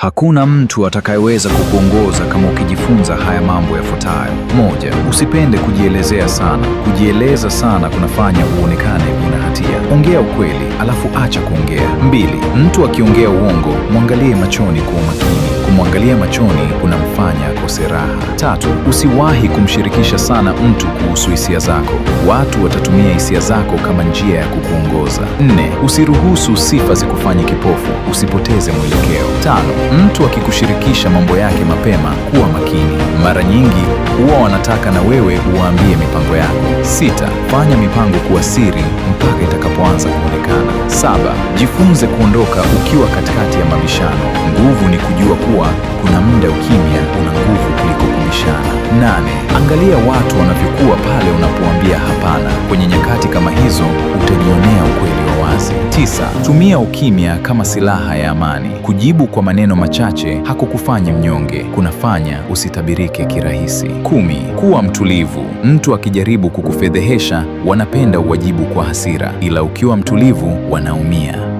Hakuna mtu atakayeweza kukuongoza kama ukijifunza haya mambo yafuatayo. Moja, usipende kujielezea sana. Kujieleza sana kunafanya uonekane una hatia. Ongea ukweli, alafu acha kuongea. Mbili, mtu akiongea uongo, mwangalie machoni kwa umakini. Kumwangalia machoni kunamfanya akose raha. Tatu, usiwahi kumshirikisha sana mtu kuhusu hisia zako. Watu watatumia hisia zako kama njia ya kukuongoza. Nne, usiruhusu sifa zikufanye kipofu. Usipoteze mwelekeo. Tano, mtu akikushirikisha mambo yake mapema, kuwa makini. Mara nyingi huwa wanataka na wewe uwaambie mipango yako. Sita, fanya mipango kuwa siri mpaka itakapoanza kuonekana. Saba, jifunze kuondoka ukiwa katikati ya mabishano. Nguvu ni kujua kuwa kuna muda ukimya una nguvu kuliko kubishana. Nane, angalia watu wanavyokuwa pale unapoambia hapana. Kwenye nyakati kama hizo utajionea ukweli wa wazi. Tisa, tumia ukimya kama silaha ya amani. Kujibu kwa maneno machache hakukufanyi mnyonge, kunafanya usitabirike kirahisi. Kumi, kuwa mtulivu. Mtu akijaribu kukufedhehesha, wanapenda uwajibu kwa hasira, ila ukiwa mtulivu wanaumia.